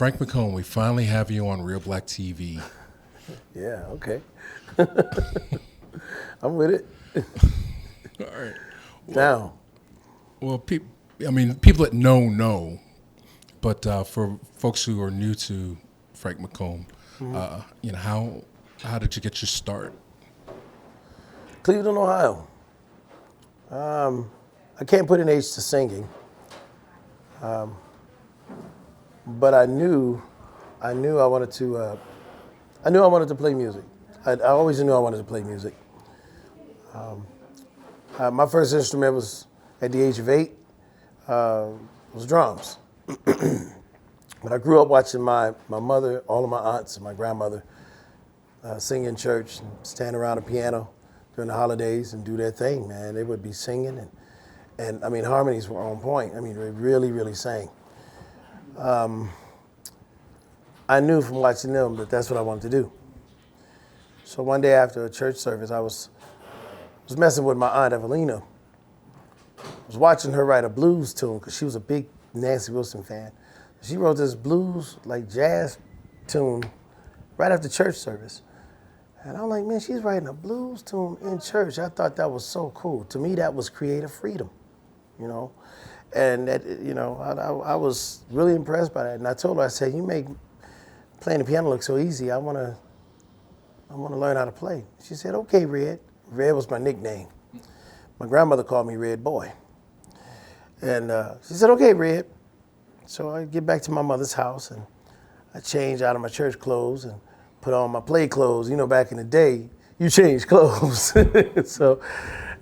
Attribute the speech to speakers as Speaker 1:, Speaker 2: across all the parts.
Speaker 1: Frank McComb, we finally have you on Reelblack TV.
Speaker 2: Yeah, okay. I'm with it.
Speaker 1: All right.
Speaker 2: Now,
Speaker 1: Well, people that know, but for folks who are new to Frank McComb, how did you get your start?
Speaker 2: Cleveland, Ohio. I can't put an age to singing, but I knew I wanted to. I knew I wanted to play music. I always knew I wanted to play music. My first instrument was at the age of 8. Was drums. But I grew up watching my mother, all of my aunts, and my grandmother sing in church and stand around a piano during the holidays and do their thing, man. They would be singing, and I mean, harmonies were on point. I mean, they really, really sang. I knew from watching them that that's what I wanted to do. So one day after a church service, I was messing with my aunt Evelina. I was watching her write a blues tune because she was a big Nancy Wilson fan. She wrote this blues, like jazz tune right after church service. And I'm like, man, she's writing a blues tune in church. I thought that was so cool. To me, that was creative freedom, you know? And that, I was really impressed by that. And I told her, I said, you make playing the piano look so easy. I want to learn how to play. She said, okay, Red. Red was my nickname. My grandmother called me Red Boy. And she said, okay, Red. So I get back to my mother's house and I change out of my church clothes and put on my play clothes. You know, back in the day, you change clothes.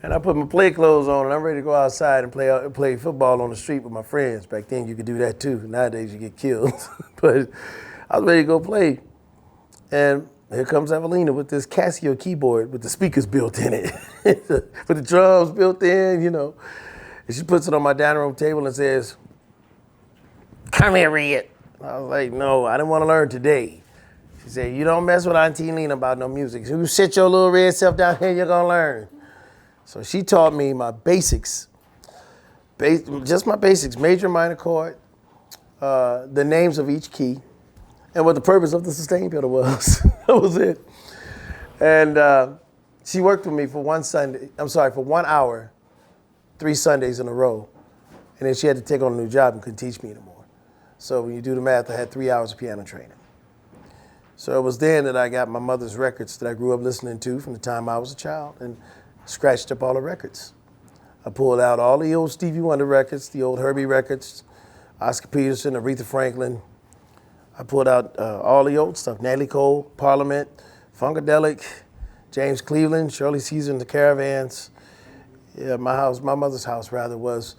Speaker 2: And I put my play clothes on and I'm ready to go outside and play football on the street with my friends. Back then you could do that too. Nowadays you get killed. But I was ready to go play. And here comes Evelina with this Casio keyboard with the speakers built in it. With the drums built in, you know. And she puts it on my dining room table and says, come here, Red. I was like, no, I didn't want to learn today. She said, you don't mess with Auntie Lena about no music. You sit your little red self down here, you're going to learn. So she taught me my basics, just my basics, major, minor chord, the names of each key, and what the purpose of the sustain pedal was. That was it. And she worked with me for 1 hour, 3 Sundays in a row. And then she had to take on a new job and couldn't teach me anymore. So when you do the math, I had 3 hours of piano training. So it was then that I got my mother's records that I grew up listening to from the time I was a child and scratched up all the records. I pulled out all the old Stevie Wonder records, the old Herbie records, Oscar Peterson, Aretha Franklin. I pulled out all the old stuff, Natalie Cole, Parliament, Funkadelic, James Cleveland, Shirley Caesar and the Caravans. Yeah, my mother's house rather was,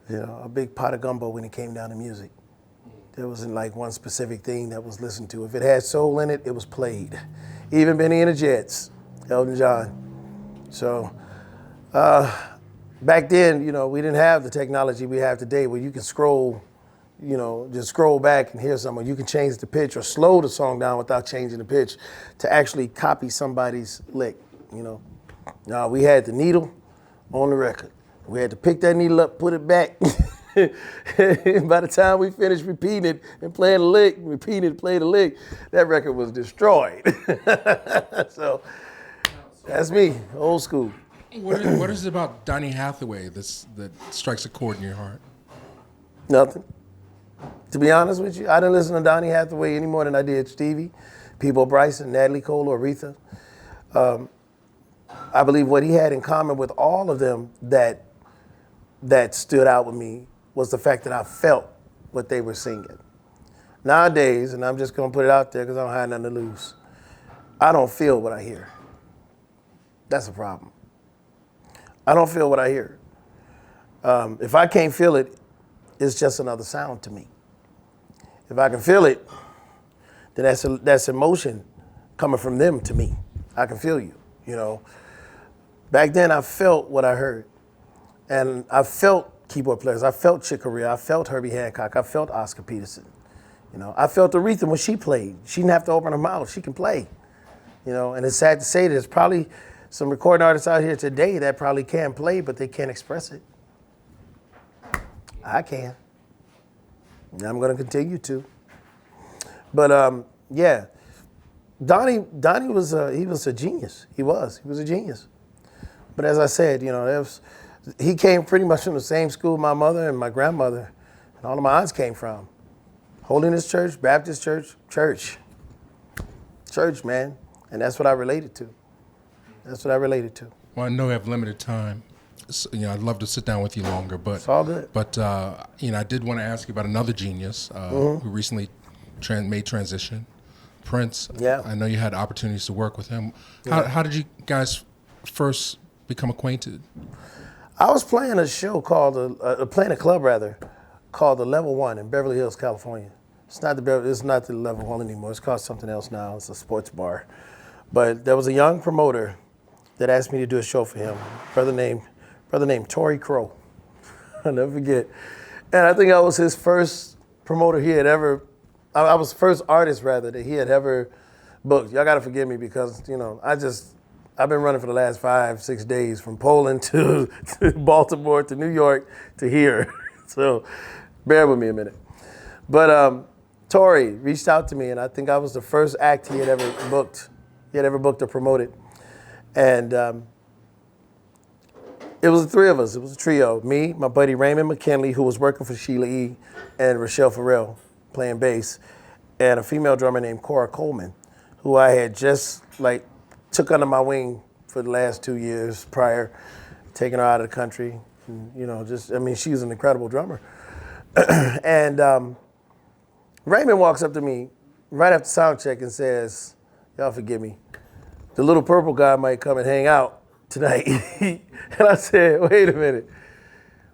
Speaker 2: a big pot of gumbo when it came down to music. There wasn't like one specific thing that was listened to. If it had soul in it, it was played. Even Benny and the Jets, Elton John. So back then, we didn't have the technology we have today where you can scroll, just scroll back and hear someone. You can change the pitch or slow the song down without changing the pitch to actually copy somebody's lick, Now we had the needle on the record. We had to pick that needle up, put it back. By the time we finished repeating it and playing the lick, play the lick, that record was destroyed. So that's me, old school.
Speaker 1: What is it about Donnie Hathaway that strikes a chord in your heart?
Speaker 2: Nothing. To be honest with you, I didn't listen to Donnie Hathaway any more than I did Stevie, Peabo Bryson, Natalie Cole, or Aretha. I believe what he had in common with all of them that stood out with me was the fact that I felt what they were singing. Nowadays, and I'm just gonna put it out there because I don't have nothing to lose, I don't feel what I hear. That's a problem. I don't feel what I hear. If I can't feel it, it's just another sound to me. If I can feel it, then that's emotion coming from them to me. I can feel you, Back then I felt what I heard. And I felt keyboard players. I felt Chick Corea. I felt Herbie Hancock. I felt Oscar Peterson. I felt Aretha when she played. She didn't have to open her mouth. She can play. And it's sad to say that there's probably some recording artists out here today that probably can play, but they can't express it. I can. And I'm going to continue to. But yeah, Donnie was he was a genius. He was a genius. But as I said, he came pretty much from the same school my mother and my grandmother and all of my aunts came from. Holiness Church, Baptist Church, church, man. And that's what I related to.
Speaker 1: Well, I know we have limited time. So, I'd love to sit down with you longer, but
Speaker 2: it's all good.
Speaker 1: But I did want to ask you about another genius who recently made transition, Prince.
Speaker 2: Yeah.
Speaker 1: I know you had opportunities to work with him. How did you guys first become acquainted?
Speaker 2: I was playing a show called playing a club called the Level One in Beverly Hills, California. It's not the Level One anymore. It's called something else now. It's a sports bar. But there was a young promoter that asked me to do a show for him. Brother named Tory Crow. I'll never forget. And I think I was his first promoter he had ever. I was the first artist rather that he had ever booked. Y'all gotta forgive me because I've been running for the last 5-6 days from Poland to Baltimore to New York to here. So bear with me a minute. But Tory reached out to me, and I think I was the first act he had ever booked. Or promoted. And it was the three of us. It was a trio. Me, my buddy Raymond McKinley, who was working for Sheila E., and Rochelle Farrell playing bass, and a female drummer named Cora Coleman, who I had just took under my wing for the last 2 years prior, taking her out of the country. And, she was an incredible drummer. And Raymond walks up to me right after sound check and says, "Y'all forgive me. The Little Purple guy might come and hang out tonight." And I said, "Wait a minute.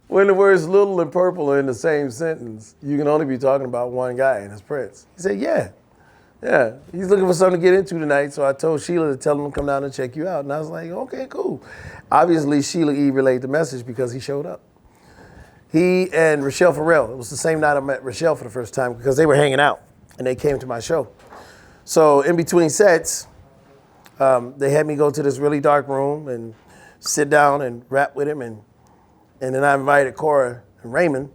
Speaker 2: When the words little and purple are in the same sentence, you can only be talking about one guy, and it's Prince." He said, yeah. He's looking for something to get into tonight, so I told Sheila to tell him to come down and check you out. And I was like, okay, cool. Obviously, Sheila E. relayed the message because he showed up. He and Rochelle Farrell, it was the same night I met Rochelle for the first time because they were hanging out, and they came to my show. So in between sets, they had me go to this really dark room and sit down and rap with him, and then I invited Cora and Raymond.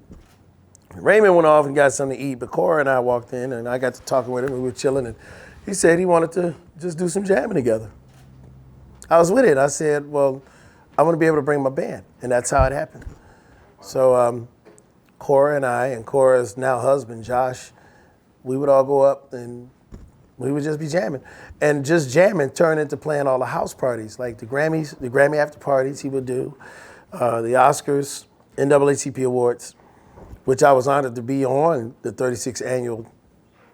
Speaker 2: Raymond went off and got something to eat, but Cora and I walked in, and I got to talking with him. We were chilling, and he said he wanted to just do some jamming together. I was with it. I said, well, I want to be able to bring my band, and that's how it happened. So Cora and I, and Cora's now husband, Josh, we would all go up, and we would just be jamming. And just jamming turned into playing all the house parties, like the Grammy after parties he would do, the Oscars, NAACP Awards, which I was honored to be on the 36th annual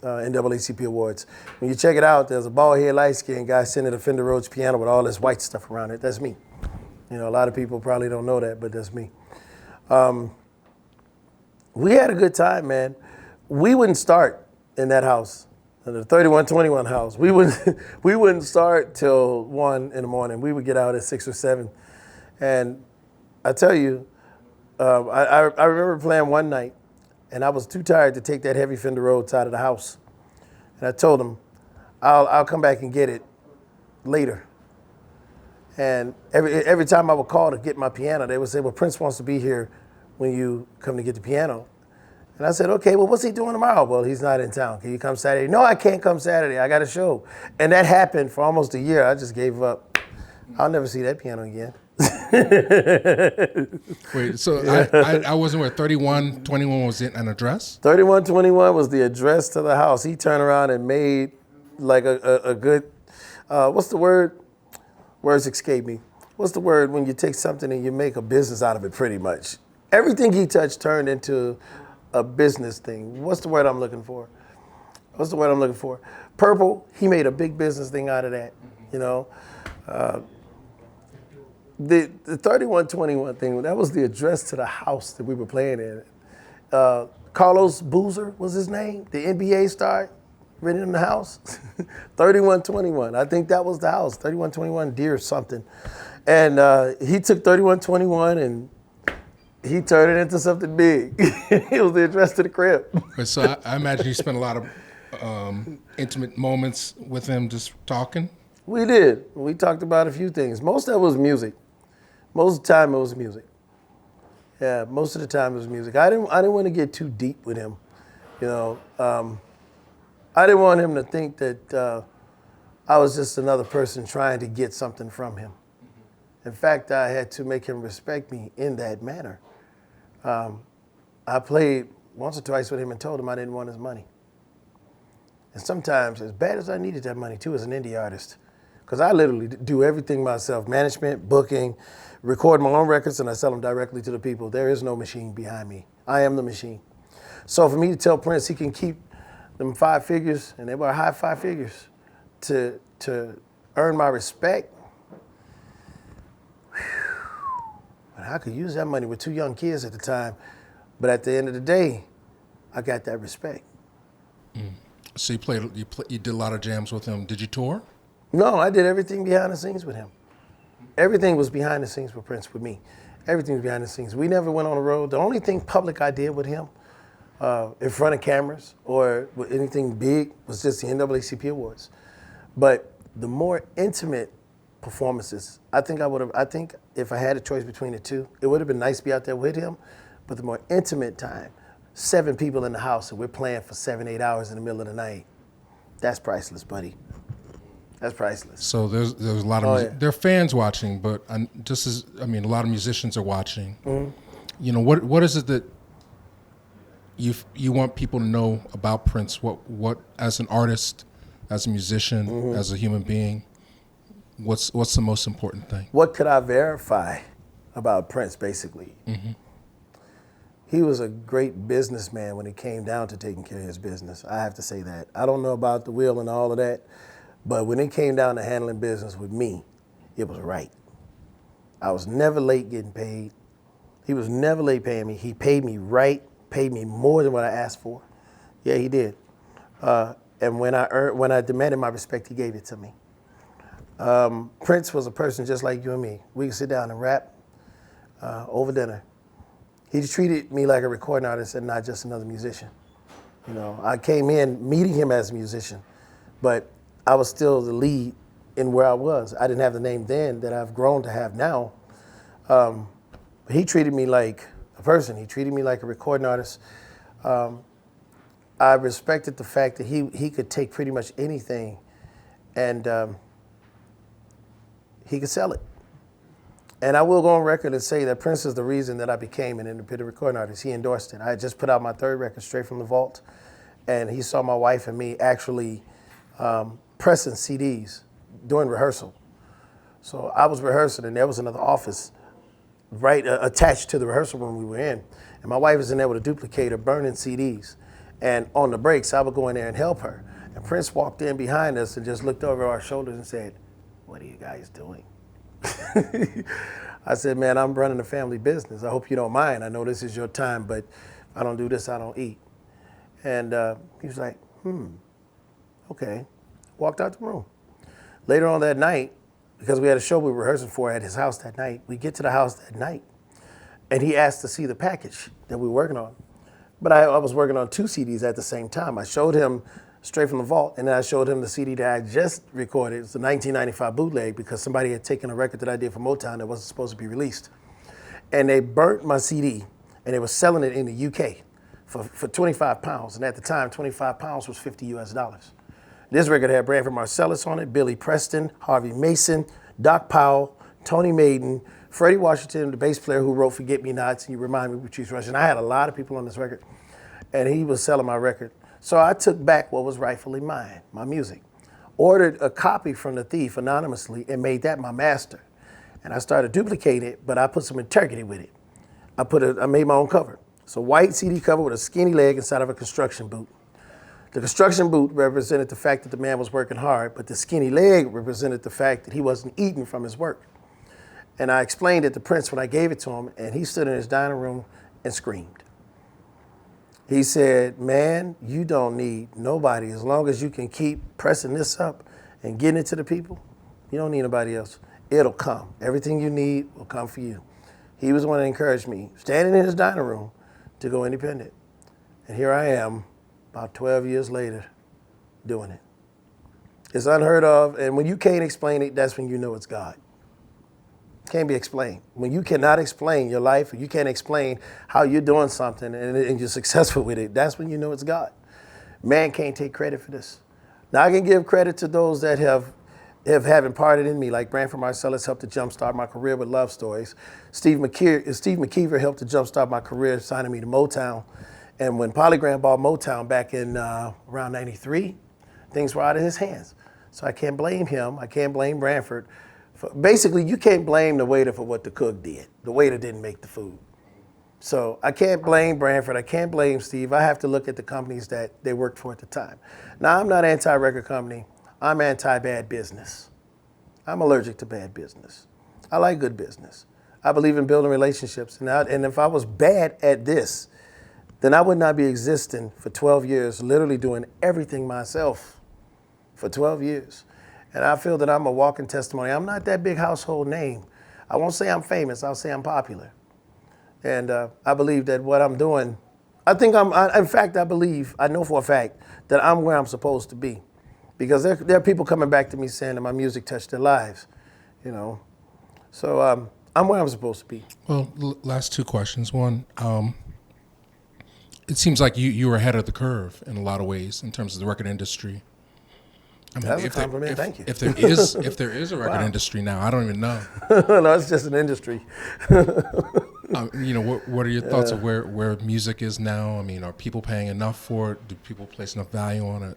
Speaker 2: NAACP Awards. When you check it out, there's a bald-headed, light-skinned guy sitting at a Fender Rhodes piano with all this white stuff around it. That's me. A lot of people probably don't know that, but that's me. We had a good time, man. We wouldn't start in that house, the 3121 house. We wouldn't start till 1 in the morning. We would get out at 6 or 7. And I tell you, I remember playing one night, and I was too tired to take that heavy Fender Rhodes out of the house. And I told them, I'll come back and get it later. And every time I would call to get my piano, they would say, well, Prince wants to be here when you come to get the piano. And I said, okay, well, what's he doing tomorrow? Well, he's not in town. Can you come Saturday? No, I can't come Saturday. I got a show. And that happened for almost a year. I just gave up. I'll never see that piano again.
Speaker 1: Wait, so I wasn't where 3121 was an address?
Speaker 2: 3121 was the address to the house. He turned around and made like a good, what's the word? Words escape me. What's the word when you take something and you make a business out of it pretty much? Everything he touched turned into a business thing. What's the word I'm looking for? Purple, he made a big business thing out of that, The 3121 thing, that was the address to the house that we were playing in. Carlos Boozer was his name, the NBA star, written in the house. 3121, I think that was the house, 3121 Deer something. And he took 3121 and he turned it into something big. It was the address to the crib.
Speaker 1: So I imagine you spent a lot of intimate moments with him just talking?
Speaker 2: We did. We talked about a few things. Most of it was music. Most of the time it was music. Yeah, most of the time it was music. I didn't want to get too deep with him. I I didn't want him to think that I was just another person trying to get something from him. In fact, I had to make him respect me in that manner. I played once or twice with him and told him I didn't want his money. And sometimes, as bad as I needed that money too as an indie artist, because I literally do everything myself, management, booking, record my own records, and I sell them directly to the people. There is no machine behind me. I am the machine. So for me to tell Prince he can keep them 5 figures, and they were high 5 figures, to earn my respect, but I could use that money with 2 young kids at the time. But at the end of the day, I got that respect.
Speaker 1: So you did a lot of jams with him. Did you tour?
Speaker 2: No, I did everything behind the scenes with him. Everything was behind the scenes with Prince, with me. Everything was behind the scenes. We never went on the road. The only thing public I did with him in front of cameras or with anything big was just the NAACP Awards. But the more intimate performances, I think if I had a choice between the two, it would have been nice to be out there with him. But the more intimate time, 7 people in the house and we're playing for 7, 8 hours in the middle of the night, that's priceless, buddy. That's priceless.
Speaker 1: So there's a lot of there are fans watching, but a lot of musicians are watching. Mm-hmm. You know, what is it that you want people to know about Prince? What as an artist, as a musician, mm-hmm. as a human being, what's the most important thing?
Speaker 2: What could I verify about Prince, basically? Mm-hmm. He was a great businessman when it came down to taking care of his business. I have to say that. I don't know about the will and all of that, but when it came down to handling business with me, it was right. I was never late getting paid. He was never late paying me. He paid me right, paid me more than what I asked for. Yeah, he did. And when I demanded my respect, he gave it to me. Prince was a person just like you and me. We could sit down and rap over dinner. He treated me like a recording artist and not just another musician. You know, I came in meeting him as a musician, but I was still the lead in where I was. I didn't have the name then that I've grown to have now. He treated me like a person. He treated me like a recording artist. I respected the fact that he could take pretty much anything and he could sell it. And I will go on record and say that Prince is the reason that I became an independent recording artist. He endorsed it. I had just put out my 3rd record, Straight from the Vault, and he saw my wife and me actually pressing CDs during rehearsal. So I was rehearsing, and there was another office right attached to the rehearsal room we were in, and my wife was in there with a duplicator burning CDs. And on the breaks, I would go in there and help her. And Prince walked in behind us and just looked over our shoulders and said, "What are you guys doing?" I said, "Man, I'm running a family business. I hope you don't mind. I know this is your time, but if I don't do this, I don't eat." And he was like, okay. Walked out the room. Later on that night, because we had a show we were rehearsing for at his house that night, we get to the house that night, and he asked to see the package that we were working on. But I was working on 2 CDs at the same time. I showed him Straight from the Vault, and then I showed him the CD that I just recorded. It's the 1995 bootleg because somebody had taken a record that I did for Motown that wasn't supposed to be released. And they burnt my CD, and they were selling it in the UK for 25 pounds. And at the time, 25 pounds was $50 US. This record had Branford Marsalis on it, Billy Preston, Harvey Mason, Doc Powell, Tony Maiden, Freddie Washington, the bass player who wrote Forget Me Nots, and You Remind Me of Patrice Rushen. I had a lot of people on this record, and he was selling my record. So I took back what was rightfully mine, my music, ordered a copy from the thief anonymously, and made that my master. And I started duplicating it, but I put some integrity with it. I made my own cover. It's a white CD cover with a skinny leg inside of a construction boot. The construction boot represented the fact that the man was working hard, but the skinny leg represented the fact that he wasn't eating from his work. And I explained it to Prince when I gave it to him, and he stood in his dining room and screamed. He said, "Man, you don't need nobody. As long as you can keep pressing this up and getting it to the people, you don't need nobody else. It'll come. Everything you need will come for you." He was the one that encouraged me, standing in his dining room, to go independent. And here I am, about 12 years later, doing it. It's unheard of, and when you can't explain it, that's when you know it's God. Can't be explained. When you cannot explain your life, or you can't explain how you're doing something and you're successful with it, that's when you know it's God. Man can't take credit for this. Now I can give credit to those that have imparted in me, like Branford Marcellus helped to jumpstart my career with Love Stories. Steve McKeever helped to jumpstart my career, signing me to Motown. And when Polygram bought Motown back in around 93, things were out of his hands. So I can't blame him. I can't blame Branford. Basically, you can't blame the waiter for what the cook did. The waiter didn't make the food. So I can't blame Branford. I can't blame Steve. I have to look at the companies that they worked for at the time. Now, I'm not anti-record company. I'm anti-bad business. I'm allergic to bad business. I like good business. I believe in building relationships. And if I was bad at this, then I would not be existing for 12 years, literally doing everything myself for 12 years. And I feel that I'm a walking testimony. I'm not that big household name. I won't say I'm famous. I'll say I'm popular. And I believe that what I'm doing, I know for a fact that I'm where I'm supposed to be. Because there are people coming back to me saying that my music touched their lives, you know. So I'm where I'm supposed to be.
Speaker 1: Well, last two questions. One, it seems like you were ahead of the curve in a lot of ways in terms of the record industry. I mean,
Speaker 2: That's a compliment. Thank you.
Speaker 1: If there is a record industry now, I don't even know.
Speaker 2: No, it's just an industry.
Speaker 1: You know, what are your thoughts of where music is now? I mean, are people paying enough for it? Do people place enough value on it?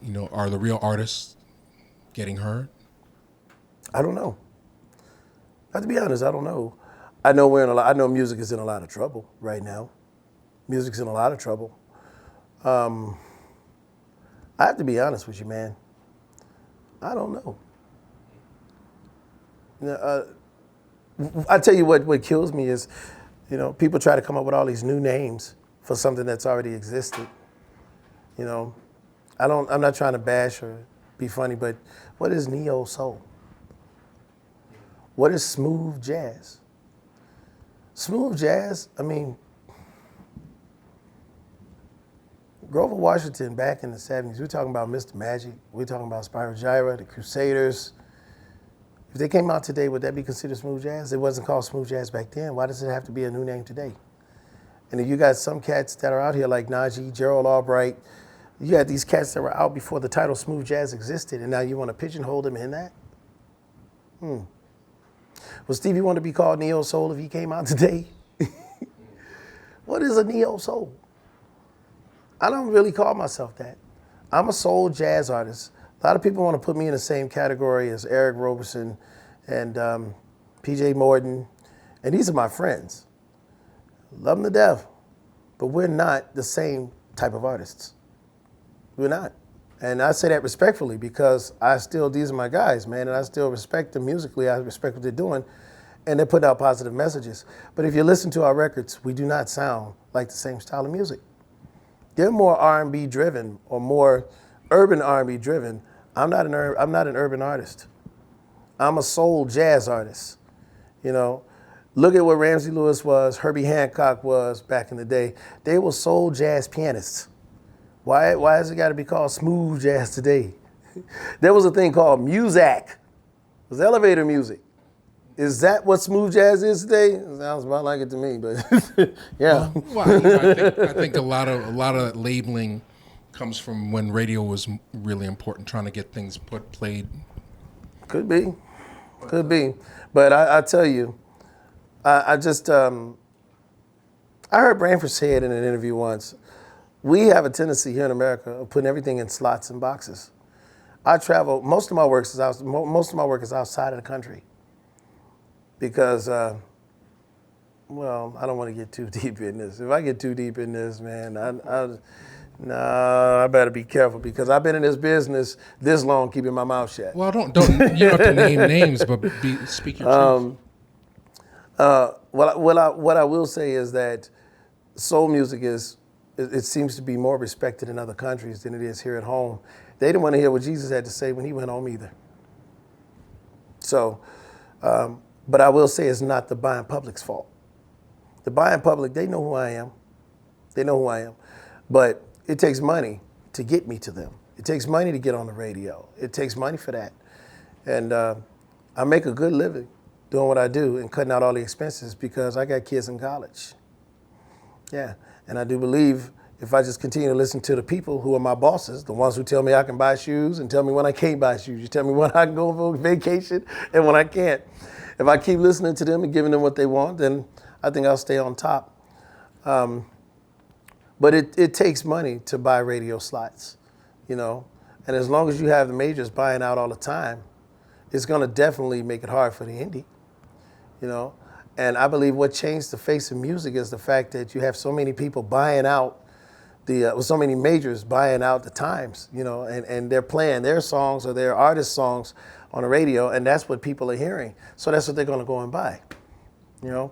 Speaker 1: You know, are the real artists getting heard?
Speaker 2: I don't know. I have to be honest, I don't know. I know music is in a lot of trouble right now. Music's in a lot of trouble. I have to be honest with you, man. I don't know. I tell you what kills me is, you know, people try to come up with all these new names for something that's already existed. You know, I'm not trying to bash or be funny, but what is neo soul? What is smooth jazz? Smooth jazz, I mean, Grover Washington back in the 70s, we're talking about Mr. Magic, we're talking about Spyro Gyra, the Crusaders. If they came out today, would that be considered smooth jazz? It wasn't called smooth jazz back then. Why does it have to be a new name today? And if you got some cats that are out here like Najee, Gerald Albright, you got these cats that were out before the title smooth jazz existed, and now you want to pigeonhole them in that? Well, Stevie want to be called neo soul if he came out today? What is a neo soul? I don't really call myself that. I'm a soul jazz artist. A lot of people want to put me in the same category as Eric Roberson and PJ Morton, and these are my friends. Love them to death, but we're not the same type of artists. We're not. And I say that respectfully because these are my guys, man, and I still respect them musically. I respect what they're doing, and they're putting out positive messages. But if you listen to our records, we do not sound like the same style of music. They're more R&B driven or more urban R&B driven. I'm not an urban artist. I'm a soul jazz artist. You know, look at what Ramsey Lewis was, Herbie Hancock was back in the day. They were soul jazz pianists. Why has it got to be called smooth jazz today? There was a thing called Muzak. It was elevator music. Is that what smooth jazz is today? It sounds about like it to me, but yeah.
Speaker 1: Well, you know, I think a lot of that labeling comes from when radio was really important, trying to get things played.
Speaker 2: Could be. But I tell you, I heard Branford say it in an interview once. We have a tendency here in America of putting everything in slots and boxes. I travel. Most of my work is outside of the country because, well, I don't want to get too deep in this. If I get too deep in this, man, I better be careful because I've been in this business this long, keeping my mouth shut.
Speaker 1: Well, you don't have to name names, but speak your truth.
Speaker 2: What I will say is that soul music it seems to be more respected in other countries than it is here at home. They didn't want to hear what Jesus had to say when he went home either. So, but I will say it's not the buying public's fault. The buying public, they know who I am. But it takes money to get me to them. It takes money to get on the radio. It takes money for that. And I make a good living doing what I do and cutting out all the expenses because I got kids in college. Yeah, and I do believe if I just continue to listen to the people who are my bosses, the ones who tell me I can buy shoes and tell me when I can't buy shoes. You tell me when I can go on vacation and when I can't. If I keep listening to them and giving them what they want, then I think I'll stay on top. But it takes money to buy radio slots, you know. And as long as you have the majors buying out all the time, it's going to definitely make it hard for the indie, you know. And I believe what changed the face of music is the fact that you have so many people buying out with so many majors buying out the times, you know, and they're playing their songs or their artist songs on the radio, and that's what people are hearing. So that's what they're going to go and buy, you know.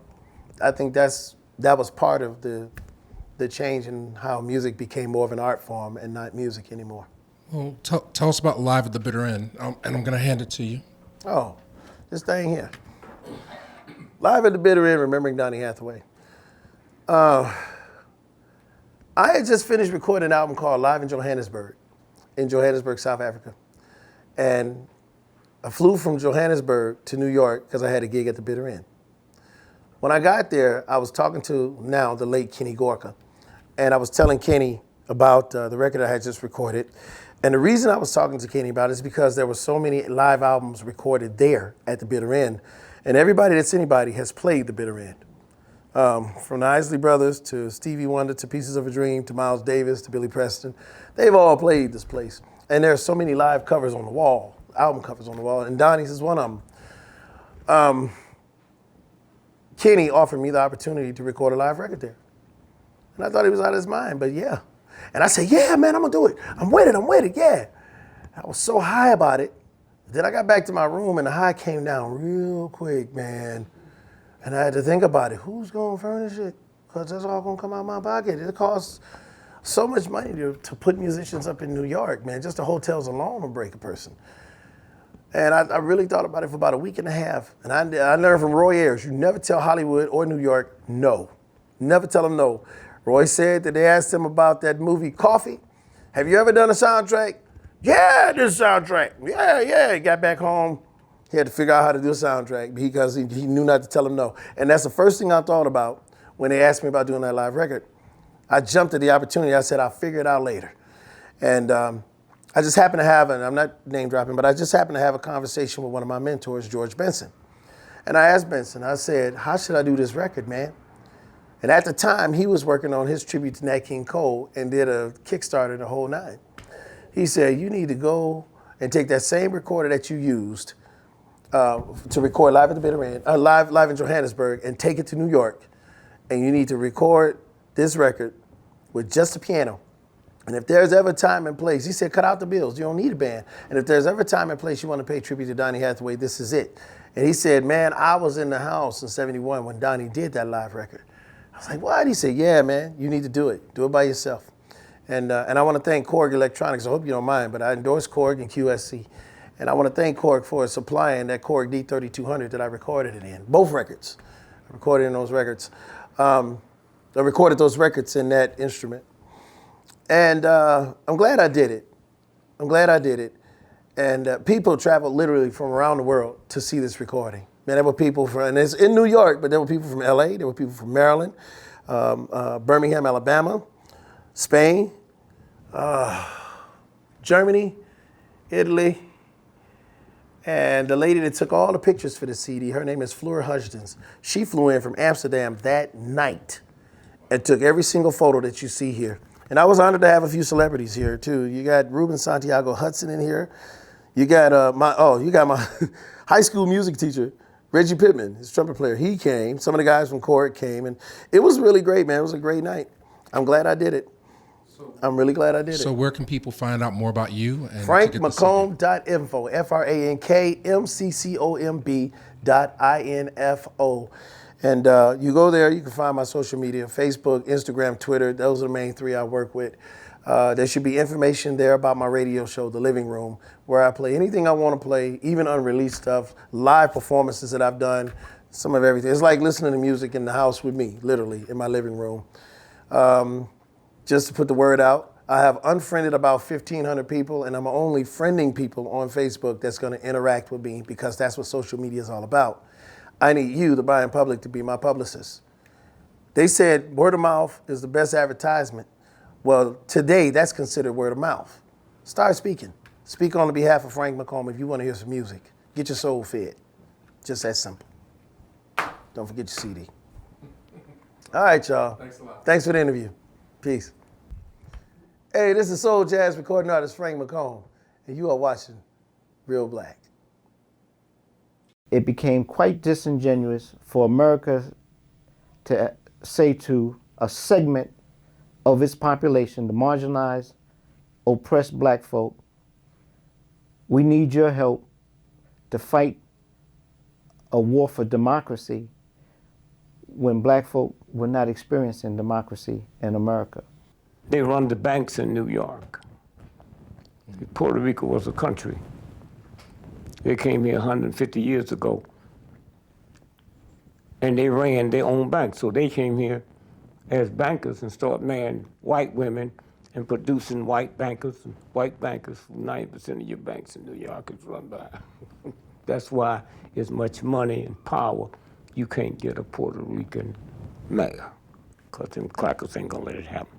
Speaker 2: I think that was part of the change in how music became more of an art form and not music anymore.
Speaker 1: Well, tell us about Live at the Bitter End, and I'm going to hand it to you.
Speaker 2: Oh, this thing here. Live at the Bitter End, remembering Donnie Hathaway. I had just finished recording an album called Live in Johannesburg, South Africa. And I flew from Johannesburg to New York because I had a gig at the Bitter End. When I got there, I was talking to now the late Kenny Gorka. And I was telling Kenny about the record I had just recorded. And the reason I was talking to Kenny about it is because there were so many live albums recorded there at the Bitter End. And everybody that's anybody has played the Bitter End. From the Isley Brothers to Stevie Wonder to Pieces of a Dream to Miles Davis to Billy Preston. They've all played this place. And there's so many live covers on the wall, album covers on the wall, and Donnie's is one of them. Kenny offered me the opportunity to record a live record there. And I thought he was out of his mind, but yeah. And I said, yeah, man, I'm gonna do it. I'm with it, yeah. I was so high about it. Then I got back to my room and the high came down real quick, man. And I had to think about it. Who's gonna furnish it? Because that's all gonna come out of my pocket. It costs so much money to put musicians up in New York, man. Just the hotels alone will break a person. And I really thought about it for about a week and a half. And I learned from Roy Ayers, you never tell Hollywood or New York no. Never tell them no. Roy said that they asked him about that movie Coffee. Have you ever done a soundtrack? Yeah, I did a soundtrack. Yeah. He got back home. He had to figure out how to do a soundtrack because he knew not to tell them no. And that's the first thing I thought about when they asked me about doing that live record. I jumped at the opportunity. I said, I'll figure it out later. And I just happened to have, and I'm not name dropping, but I just happened to have a conversation with one of my mentors, George Benson. And I asked Benson, I said, how should I do this record, man? And at the time, he was working on his tribute to Nat King Cole and did a Kickstarter, the whole nine. He said, you need to go and take that same recorder that you used to record Live at the Bitter End, live in Johannesburg, and take it to New York. And you need to record this record with just a piano. And if there's ever time and place, he said, cut out the bills. You don't need a band. And if there's ever time and place you want to pay tribute to Donnie Hathaway, this is it. And he said, man, I was in the house in '71 when Donnie did that live record. I was like, what? He said, yeah, man, you need to do it. Do it by yourself. And I want to thank Korg Electronics. I hope you don't mind, but I endorse Korg and QSC. And I want to thank Korg for supplying that Korg D3200 that I recorded it in. Both records. I recorded in those records. I recorded those records in that instrument. And I'm glad I did it. And people traveled literally from around the world to see this recording. Man, there were people from, and it's in New York, but there were people from LA, there were people from Maryland, Birmingham, Alabama, Spain, Germany, Italy. And the lady that took all the pictures for the CD, her name is Fleur Hudgens. She flew in from Amsterdam that night and took every single photo that you see here. And I was honored to have a few celebrities here too. You got Ruben Santiago Hudson in here. You got my high school music teacher, Reggie Pittman, his trumpet player. He came. Some of the guys from Korg came, and it was really great, man. It was a great night. I'm glad I did it. I'm really glad I did it.
Speaker 1: So where can people find out more about you? And
Speaker 2: FrankMcComb.info, FrankMcComb.info. And you go there, you can find my social media, Facebook, Instagram, Twitter. Those are the main three I work with. There should be information there about my radio show, The Living Room, where I play anything I want to play, even unreleased stuff, live performances that I've done, some of everything. It's like listening to music in the house with me, literally, in my living room. Just to put the word out, I have unfriended about 1,500 people, and I'm only friending people on Facebook that's going to interact with me because that's what social media is all about. I need you, the buying public, to be my publicist. They said word of mouth is the best advertisement. Well, today that's considered word of mouth. Start speaking. Speak on the behalf of Frank McComb if you want to hear some music. Get your soul fed. Just that simple. Don't forget your CD. All right, y'all.
Speaker 1: Thanks a lot.
Speaker 2: Thanks for the interview. Peace. Hey, this is soul jazz recording artist Frank McComb, and you are watching Real Black.
Speaker 3: It became quite disingenuous for America to say to a segment of its population, the marginalized, oppressed black folk, we need your help to fight a war for democracy when black folk were not experiencing democracy in America.
Speaker 4: They run the banks in New York. Puerto Rico was a country. They came here 150 years ago. And they ran their own banks. So they came here as bankers and started marrying white women and producing white bankers. And white bankers, 90% of your banks in New York is run by. That's why as much money and power, you can't get a Puerto Rican mayor, because them crackers ain't gonna let it happen.